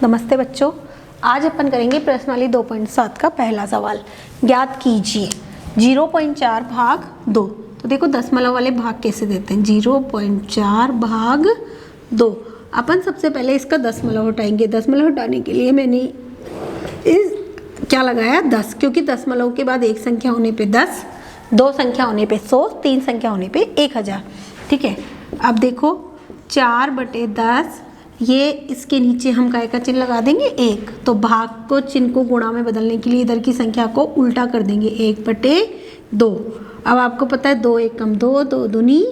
नमस्ते बच्चों, आज अपन करेंगे प्रश्नावली 2.7 का पहला सवाल। ज्ञात कीजिए 0.4 भाग 2। तो देखो दशमलव वाले भाग कैसे देते हैं। 0.4 भाग 2। अपन सबसे पहले इसका दशमलव हटाएंगे। दशमलव हटाने के लिए मैंने इस क्या लगाया 10, क्योंकि दशमलव के बाद एक संख्या होने पे 10, दो संख्या होने पे 100, तीन संख्या होने पे 1000। ठीक है, अब देखो 4/10, ये इसके नीचे हम काय का चिन्ह लगा देंगे 1। तो भाग को चिन्ह को गुणा में बदलने के लिए इधर की संख्या को उल्टा कर देंगे 1/2। अब आपको पता है 2 1 कम 2, 2 दूनी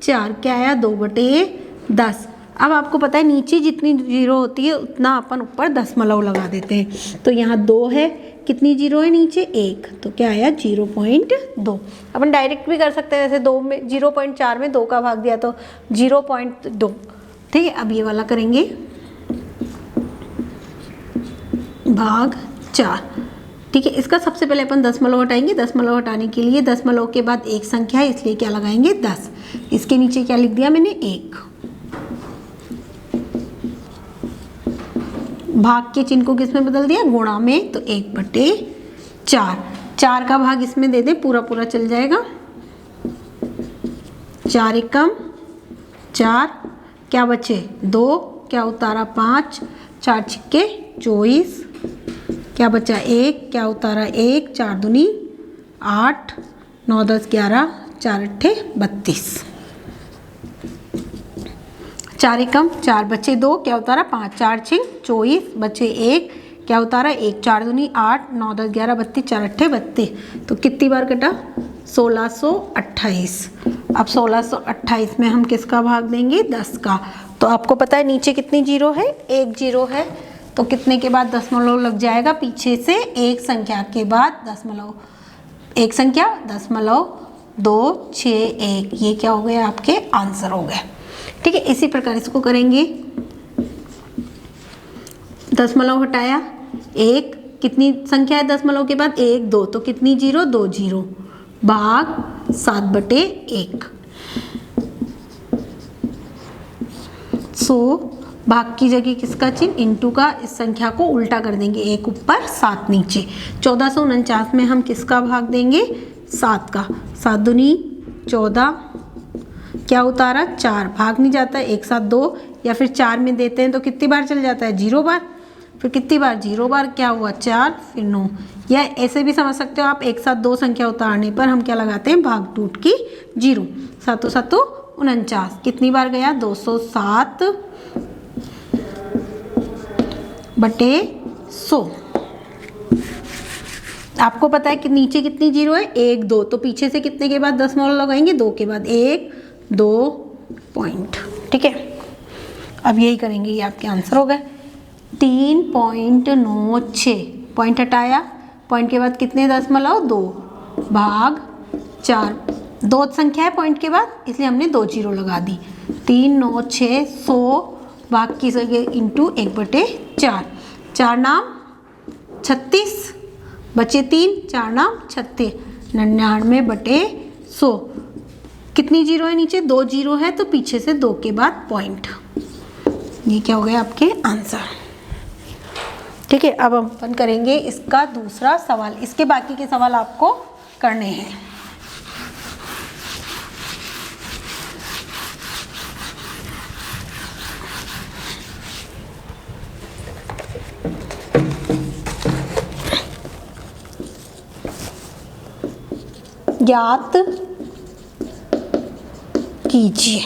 4, क्या आया 2/10। अब आपको पता है नीचे जितनी जीरो होती है उतना अपन ऊपर दशमलव लगा देते हैं। तो यहाँ 2 है, कितनी जीरो है नीचे 1, तो क्या आया 0.2। अपन डायरेक्ट भी कर सकते हैं, जैसे 2 में 0.4 में 2 का भाग दिया तो 0.2। ठीक है, अब ये वाला करेंगे भाग 4। ठीक है, इसका सबसे पहले अपन दशमलव हटाएंगे। दशमलव हटाने के लिए दशमलव के बाद एक संख्या है, इसलिए क्या लगाएंगे 10। इसके नीचे क्या लिख दिया मैंने 1। भाग के चिन्ह को किस में बदल दिया, गुणा में, तो 1/4। 4 का भाग इसमें दे दे, पूरा पूरा चल जाएगा। 4 एकम 4, क्या बचे 2, क्या उतारा 5, 4 छिक्के 24, क्या बचा 1, क्या उतारा 1, 4 दूनी 8, 9 10 11, 4 अट्ठे 32। 4 एकम 4, बचे 2, क्या उतारा 5, 4 छिंग 24, बचे 1, क्या उतारा 1, 4 दूनी 8, 9 10 11 32, 4 अट्ठे 32। तो कितनी बार कटा 1628। अब 1628 में हम किसका भाग देंगे 10 का। तो आपको पता है नीचे कितनी जीरो है, 1 जीरो है। तो कितने के बाद दशमलव लग जाएगा, पीछे से एक संख्या के बाद दशमलव, एक संख्या दशमलव 2 6 1। ये क्या हो गया, आपके आंसर हो गए। ठीक है, इसी प्रकार इसको करेंगे। दशमलव हटाया 1, कितनी संख्या है दशमलव के बाद 1 2, तो कितनी जीरो 2 जीरो, भाग 7/1। भाग की जगह किसका चिन्ह, इंटू का, इस संख्या को उल्टा कर देंगे, 1 ऊपर 7 नीचे। 1449 में हम किसका भाग देंगे 7 का। 7 दूनी 14, क्या उतारा 4, भाग नहीं जाता है, 1 7 2, या फिर 4 में देते हैं तो कितनी बार चल जाता है 0 बार, फिर कितनी बार 0 बार, क्या हुआ 4, फिर 9। या ऐसे भी समझ सकते हो आप, 1 7 2 संख्या उतारने पर हम क्या लगाते हैं, भाग टूट की 0। 7 7 49, कितनी बार गया 207/100। आपको पता है कि नीचे कितनी जीरो है 1 2, तो पीछे से कितने के बाद दशमलव लगाएंगे 2 के बाद 1 2 पॉइंट। ठीक है, अब यही करेंगे, ये आपके आंसर हो गए 3.96। पॉइंट हटाया, पॉइंट के बाद कितने दशमलव 2, भाग 4। 2 संख्या है पॉइंट के बाद, इसलिए हमने 2 जीरो लगा दी। 3 9 6 100, भाग की जगह इंटू 1/4। 4 नाम 36, बचे 3, 4 नाम 36, 99/100। कितनी जीरो है नीचे 2 जीरो है, तो पीछे से 2 के बाद पॉइंट। ये क्या हो गया आपके आंसर। ठीक है, अब अपन करेंगे इसका दूसरा सवाल। इसके बाकी के सवाल आपको करने हैं। ज्ञात कीजिए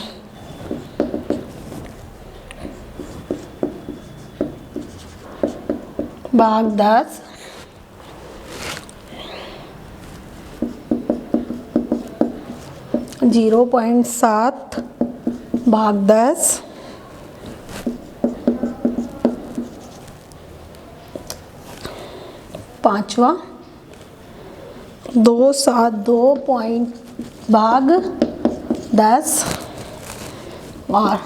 भाग 10 0.7 भाग 10 पांचवा 272 पॉइंट भाग 10 और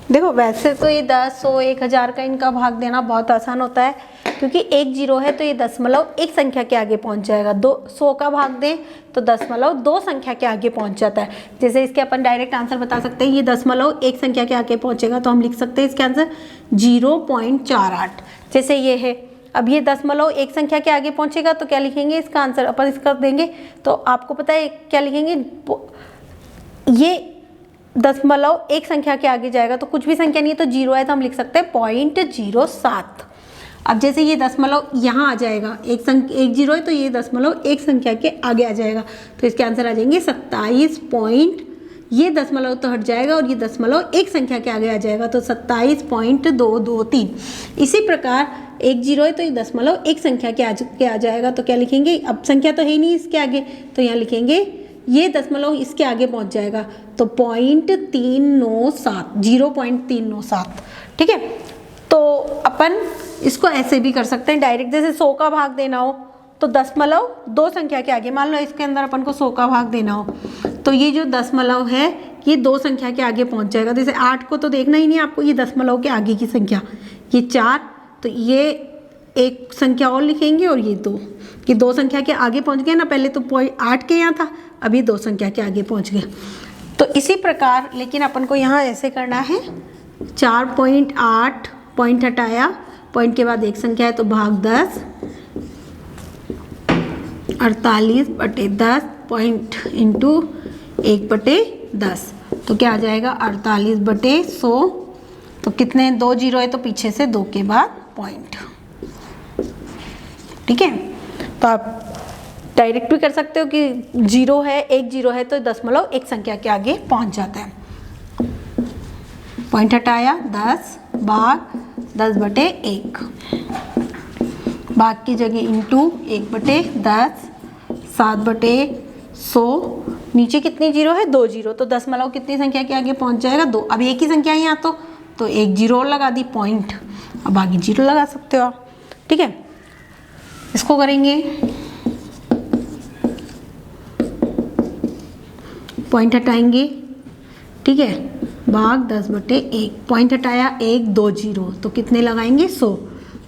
देखो वैसे तो ये 10 100 1000 का इनका भाग देना बहुत आसान होता है, क्योंकि एक जीरो है तो ये दशमलव एक संख्या के आगे पहुंच जाएगा। 100 का भाग दें तो दशमलव दो संख्या के आगे पहुंच जाता है। जैसे इसके अपन डायरेक्ट आंसर बता सकते हैं, ये दशमलव एक संख्या के आगे पहुंचेगा तो हम लिख सकते हैं इसके आंसर 0.48। जैसे ये है, अब ये दशमलव एक संख्या के आगे पहुंचेगा तो क्या लिखेंगे इसका आंसर, अपन इसका देंगे तो आपको पता है क्या लिखेंगे, ये दशमलव एक संख्या के आगे जाएगा तो कुछ भी संख्या नहीं है तो जीरो है तो हम लिख सकते हैं 0.07। अब जैसे ये दशमलव यहाँ आ जाएगा, एक जीरो है तो ये दशमलव एक संख्या के आगे आ जाएगा तो इसके आंसर आ जाएंगे 27 पॉइंट, ये दशमलव तो हट जाएगा और ये दशमलव एक संख्या के आगे आ जाएगा तो 27.223। इसी प्रकार एक जीरो है तो ये दशमलव एक संख्या के आ जाएगा तो क्या लिखेंगे, अब संख्या तो है ही नहीं इसके आगे तो यहाँ लिखेंगे ये दशमलव इसके आगे पहुंच जाएगा तो 0.397, 0.397। ठीक है, तो अपन इसको ऐसे भी कर सकते हैं डायरेक्ट, जैसे 100 का भाग देना हो तो दशमलव दो संख्या के आगे, मान लो इसके अंदर अपन को 100 का भाग देना हो तो ये जो दशमलव है ये दो संख्या के आगे पहुंच जाएगा। जैसे 8 को तो देखना ही नहीं आपको, ये दशमलव के आगे की संख्या, ये 4 तो ये एक संख्या और लिखेंगे और ये 2, कि दो संख्या के आगे पहुंच गए ना, पहले तो 8 के यहाँ था अभी दो संख्या के आगे पहुंच गए। तो इसी प्रकार लेकिन अपन को यहाँ ऐसे करना है 4.8, पॉइंट हटाया, पॉइंट के बाद एक संख्या है तो भाग 10, 48/10 पॉइंट इंटू 1/10 तो क्या आ जाएगा 48/100। तो कितने, 2 जीरो है तो पीछे से 2 के बाद पॉइंट। ठीक है, तो आप डायरेक्ट भी कर सकते हो कि जीरो है, एक जीरो है तो दशमलव एक संख्या के आगे पहुंच जाता है। पॉइंट हटाया 10 भाग 10/1, भाग की जगह इंटू 1/10, 7/100। नीचे कितनी जीरो है, 2 जीरो, तो दशमलव कितनी संख्या के आगे पहुंच जाएगा 2। अब एक ही संख्या है यहाँ तो एक जीरो और लगा दी पॉइंट, अब आगे जीरो लगा सकते हो आप। ठीक है, इसको करेंगे, पॉइंट हटाएंगे। ठीक है, भाग 10/1, पॉइंट हटाया 1, 2 जीरो तो कितने लगाएंगे 100,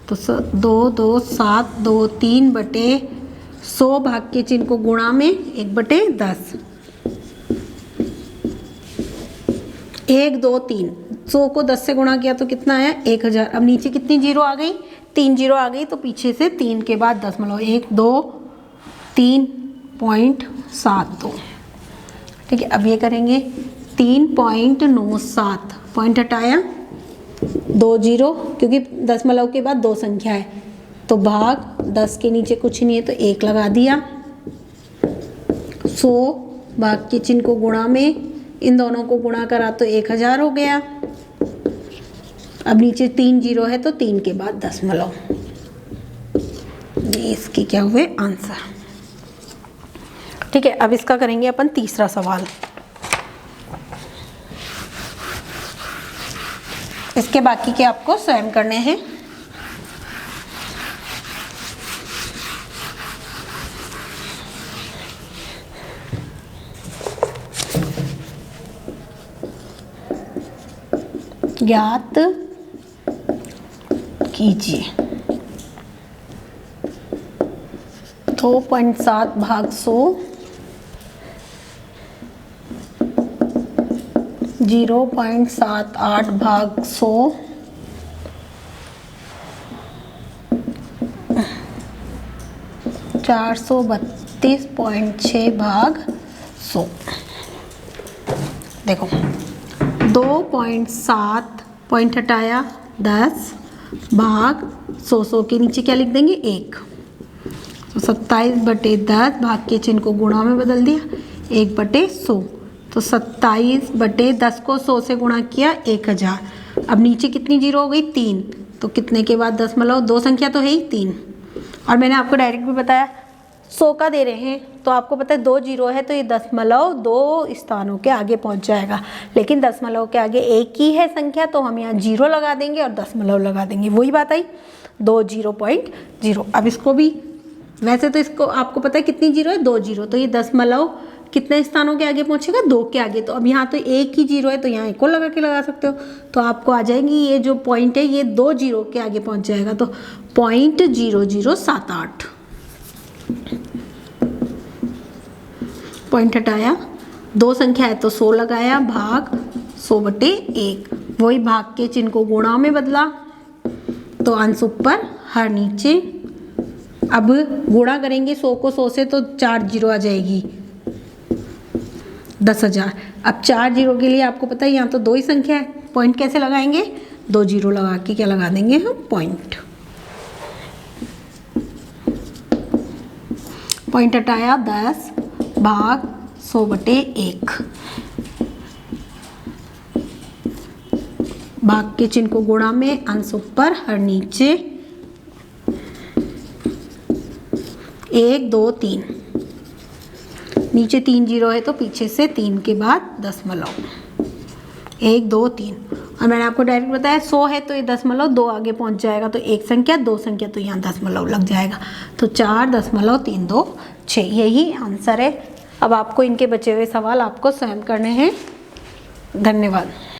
तो 2 2 7 2 3/100, भाग के चिन्ह को गुणा में 1/10, 1 2 3, 100 को 10 से गुणा किया तो कितना आया 1000। अब नीचे कितनी जीरो आ गई, 3 जीरो आ गई तो पीछे से 3 के बाद दशमलव 1 2 3.72। ठीक है, अब ये करेंगे 3.97, पॉइंट हटाया 2 जीरो, क्योंकि दशमलव के बाद दो संख्या है तो भाग 10 के नीचे कुछ नहीं है तो 1 लगा दिया। 100, भाग के चिन्ह को गुणा में, इन दोनों को गुणा करा तो 1000 हो गया। अब नीचे 3 जीरो है तो 3 के बाद दशमलव, ये इसके क्या हुए आंसर। ठीक है, अब इसका करेंगे अपन तीसरा सवाल। इसके बाकी के आपको स्वयं करने हैं। ज्ञात कीजिए 2.7 भाग 100, 0.78 भाग 100, 432.6 भाग 100। देखो 2.7, पॉइंट हटाया 10 भाग 100 के नीचे क्या लिख देंगे 1, तो 27/10, भाग के चिन्ह को गुणा में बदल दिया 1/100, तो 27/10 को 100 से गुणा किया 1000। अब नीचे कितनी जीरो हो गई 3, तो कितने के बाद दशमलव, दो संख्या तो है ही 3। और मैंने आपको डायरेक्ट भी बताया 100 का दे रहे हैं तो आपको पता है 2 जीरो है तो ये दशमलव 2 स्थानों के आगे पहुंच जाएगा, लेकिन दशमलव के आगे एक ही है संख्या तो हम यहाँ जीरो लगा देंगे और दशमलव लगा देंगे, वही बात आई 2 0.0। अब इसको भी, वैसे तो इसको आपको पता है कितनी जीरो है 2 जीरो, तो ये दशमलव कितने स्थानों के आगे पहुंचेगा, 2 के आगे। तो अब यहाँ तो एक ही जीरो है तो यहाँ एक और लगा के लगा सकते हो, तो आपको आ जाएगी ये जो पॉइंट है ये 2 जीरो के आगे पहुंच जाएगा, तो 0.0078। पॉइंट हटाया, 2 संख्या है तो 100 लगाया, भाग 100/1, वही भाग के चिन्ह को गुणा में बदला, तो अंश ऊपर हर नीचे। अब गुणा करेंगे 100 को 100 से तो 4 जीरो आ जाएगी, 10,000। अब 4 जीरो के लिए आपको पता है यहाँ तो 2 ही संख्या है, पॉइंट कैसे लगाएंगे, 2 जीरो लगा के क्या लगा देंगे हम, पॉइंट। पॉइंट हटाया, 10 भाग 100/1, भाग के चिन्ह को गुणा में, अंश ऊपर हर नीचे, 1 2 3, नीचे 3 जीरो है तो पीछे से 3 के बाद दशमलव, 1 2 3। और मैंने आपको डायरेक्ट बताया 100 है तो ये दशमलव 2 आगे पहुंच जाएगा, तो 1 संख्या 2 संख्या तो यहाँ दशमलव लग जाएगा, तो 4.326 यही आंसर है। अब आपको इनके बचे हुए सवाल आपको स्वयं करने हैं। धन्यवाद।